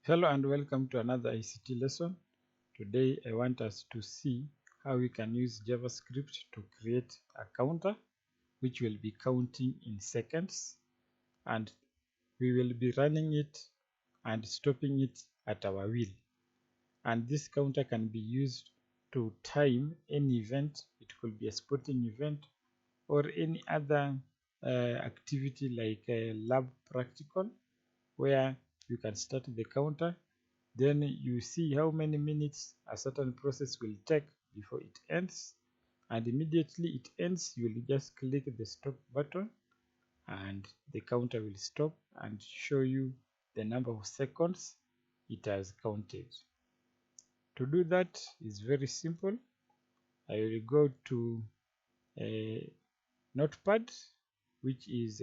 Hello and welcome to another ICT lesson. Today I want us to see how we can use JavaScript to create a counter which will be counting in seconds, and we will be running it and stopping it at our will. And this counter can be used to time any event. It could be a sporting event or any other activity like a lab practical, where you can start the counter, then you see how many minutes a certain process will take before it ends, and immediately it ends you will just click the stop button and the counter will stop and show you the number of seconds it has counted. To do that is very simple. I will go to a notepad, which is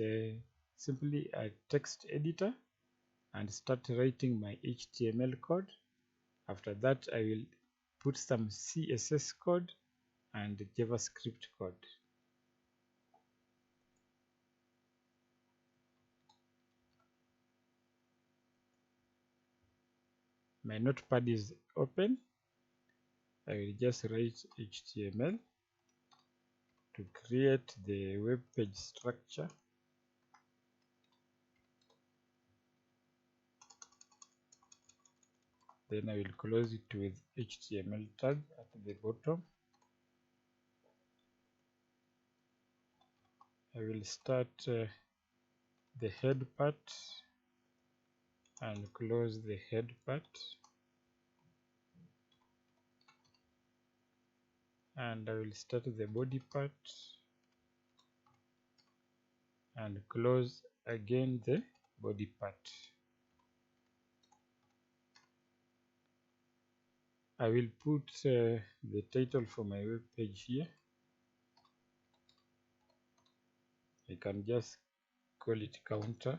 simply a text editor, and start writing my HTML code. After that, I will put some CSS code and JavaScript code. My notepad is open. I will just write HTML to create the web page structure. Then I will close it with HTML tag at the bottom. I will start the head part and close the head part, and I will start the body part and close again the body part. I will put the title for my web page here. I can just call it counter.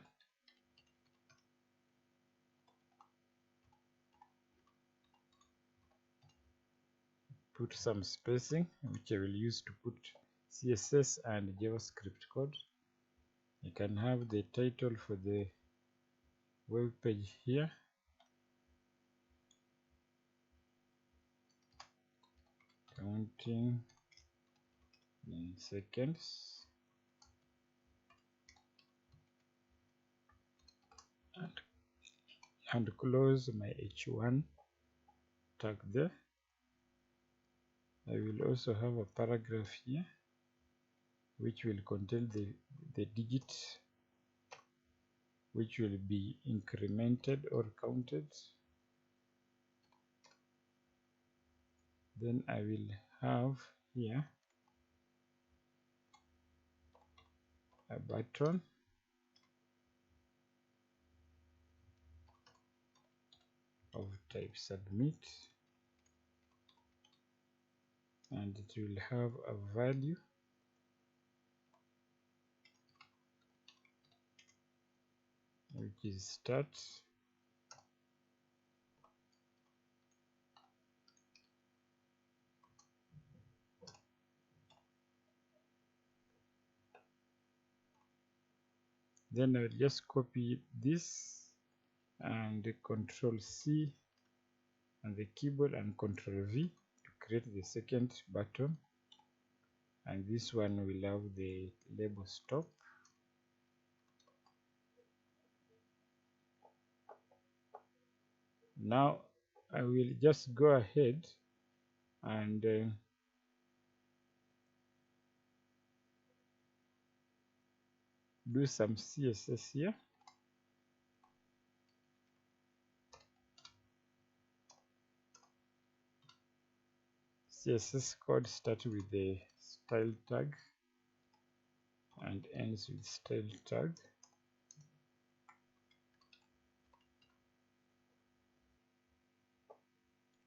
Put some spacing, which I will use to put CSS and JavaScript code. I can have the title for the web page here. Counting in seconds. And close my H1 tag there. I will also have a paragraph here which will contain the digits which will be incremented or counted. Then I will have here a button of type submit, and it will have a value which is start. Then I will just copy this and Control C on the keyboard and Control V to create the second button, and this one will have the label stop. Now I will just go ahead and do some CSS here. CSS code starts with the style tag and ends with style tag.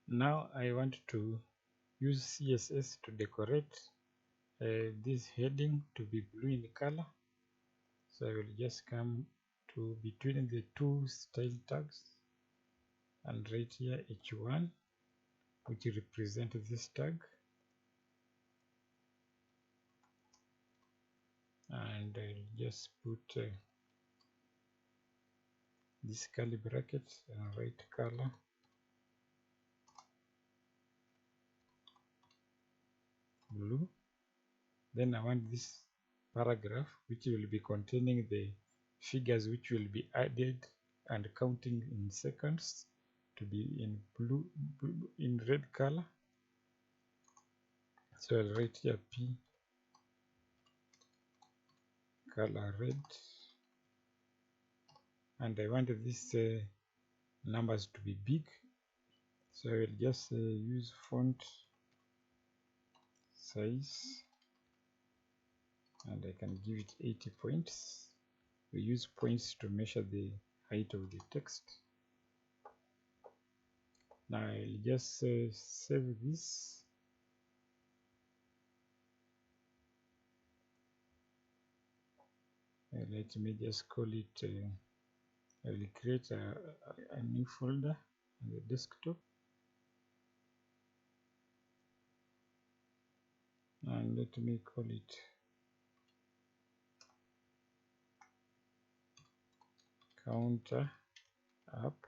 Now I want to use CSS to decorate this heading to be blue in color. So I will just come to between the two style tags and write here H1, which represents this tag, and I'll just put this curly bracket and write color blue. Then I want this paragraph which will be containing the figures which will be added and counting in seconds to be in blue in red color. So I'll write here P color red, and I want these numbers to be big, so I will just use font size, and I can give it 80 points. We use points to measure the height of the text. Now I'll just save this. Let me just call it, I will create a new folder on the desktop, and let me call it counter app,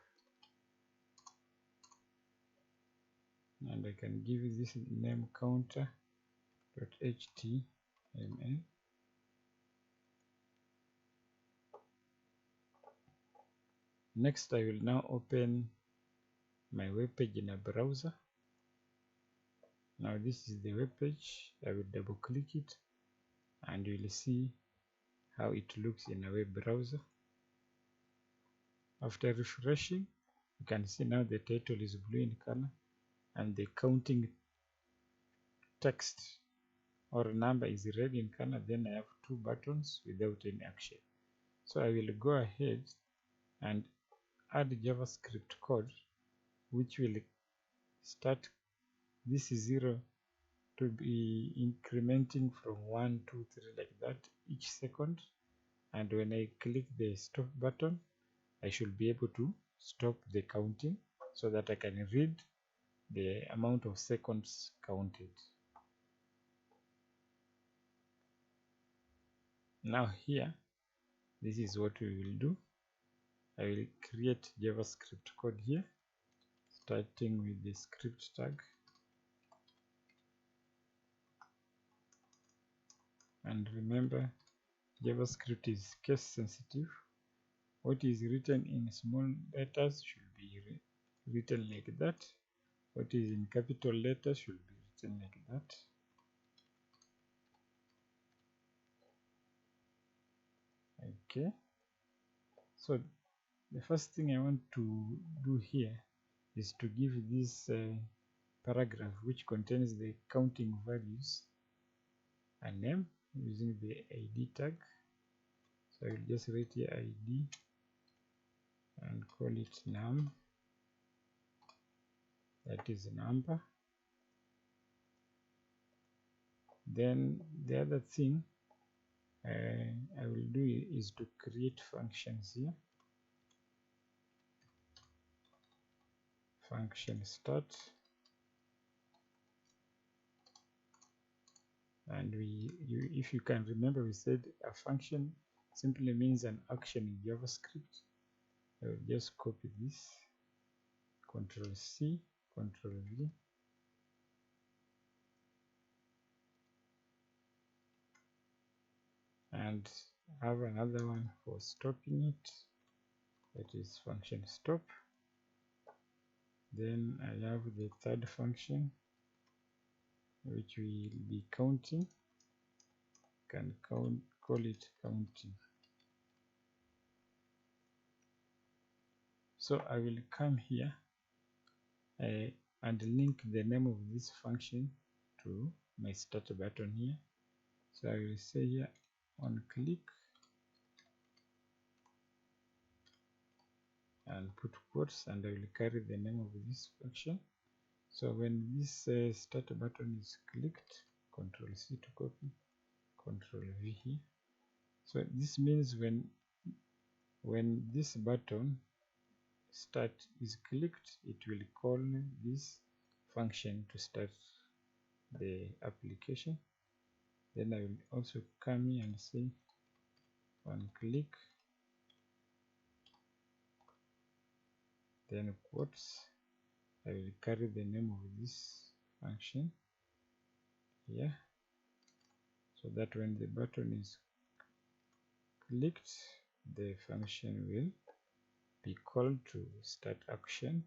and I can give this name counter.html. Next, I will now open my web page in a browser. Now this is the web page. I will double click it and you will see how it looks in a web browser. After refreshing, you can see now the title is blue in color and the counting text or number is red in color. Then I have two buttons without any action. So I will go ahead and add JavaScript code which will start this 0 to be incrementing from 1, 2, 3 like that each second, and when I click the stop button I should be able to stop the counting so that I can read the amount of seconds counted. Now here, this is what we will do. I will create JavaScript code here, starting with the script tag, and remember JavaScript is case sensitive. What is written in small letters should be written like that. What is in capital letters should be written like that. Okay, so the first thing I want to do here is to give this paragraph which contains the counting values a name using the ID tag. So I will just write here ID and call it num, that is number. Then the other thing I will do is to create functions here. Function start, and if you can remember, we said a function simply means an action in JavaScript. I will just copy this, Ctrl C, Ctrl V, and have another one for stopping it, that is function stop. Then I have the third function which will be counting, can call it counting. So I will come here and link the name of this function to my start button here. So I will say here on click and put quotes, and I will carry the name of this function. So when this start button is clicked, Ctrl C to copy, Ctrl V here. So this means when this button start is clicked, it will call this function to start the application. Then I will also come here and say on click, then quotes. I will carry the name of this function here, so that when the button is clicked, the function will be called to start action.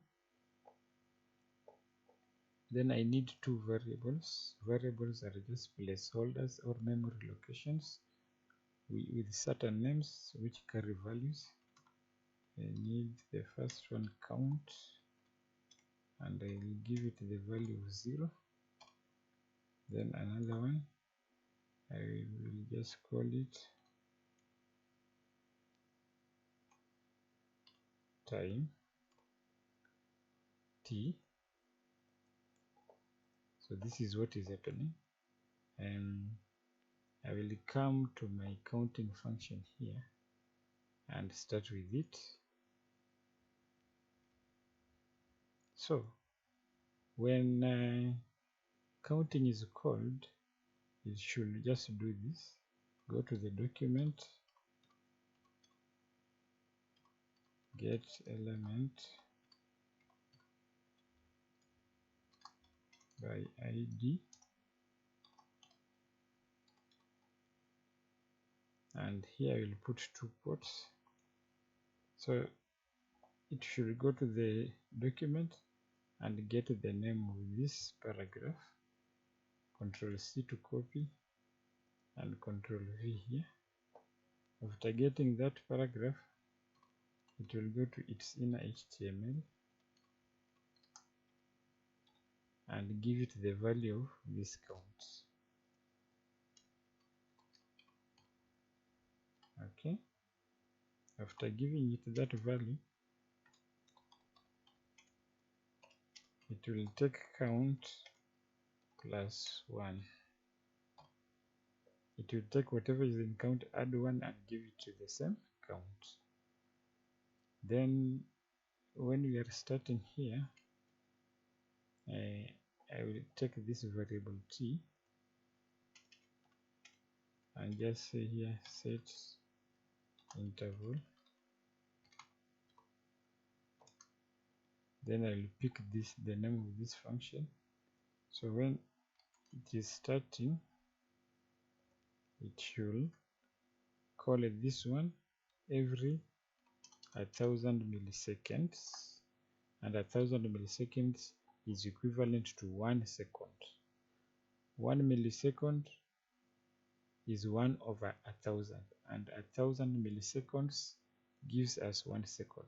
Then I need two variables. Variables are just placeholders or memory locations with certain names which carry values. I need the first one count, and I will give it the value of 0. Then another one, I will just call it time t. So this is what is happening, and I will come to my counting function here and start with it. So when counting is called, it should just do this. Go to the document, get element by ID, and here I will put 2 quotes. So it should go to the document and get the name of this paragraph. Control C to copy and Control V here. After getting that paragraph, it will go to its inner HTML and give it the value of this count. Okay. After giving it that value, it will take count plus 1. It will take whatever is in count, add 1 and give it to the same count. Then when we are starting here, I will take this variable t and just say here set interval. Then I will pick the name of this function. So when it is starting, it should call it this one every 1000 milliseconds, and 1000 milliseconds is equivalent to 1 second. 1 millisecond is 1 over 1000, and 1000 milliseconds gives us 1 second.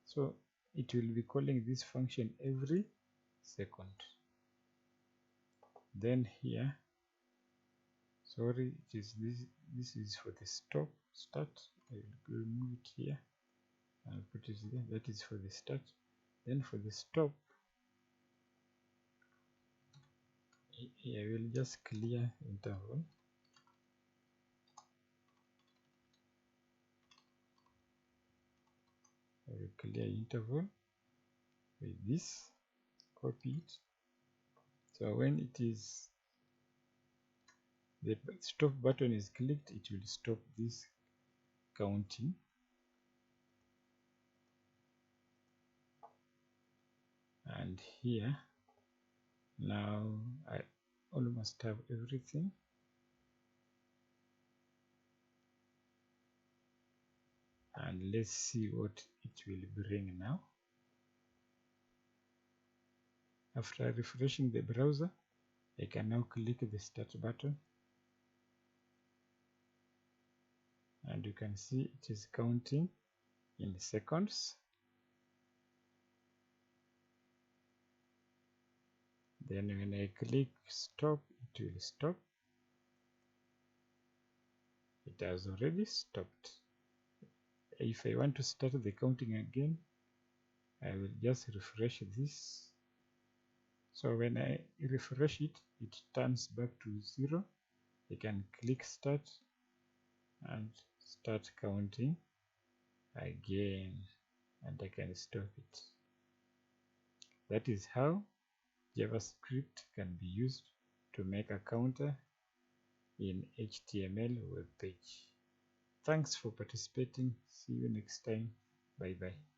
So it will be calling this function every second. Then here, sorry, it is this is for the start. I will remove it here and put it there. That is for the start. Then for the stop, I will just clear interval. I will clear interval with this, copy it. So when it is the stop button is clicked, it will stop this counting. And here, now I almost have everything. And let's see what it will bring now. After refreshing the browser, I can now click the start button, and you can see it is counting in seconds. Then when I click stop, it will stop. It has already stopped. If I want to start the counting again, I will just refresh this. So when I refresh it, it turns back to 0. I can click start and start counting again, and I can stop it. That is how JavaScript can be used to make a counter in HTML web page. Thanks for participating. See you next time. Bye bye.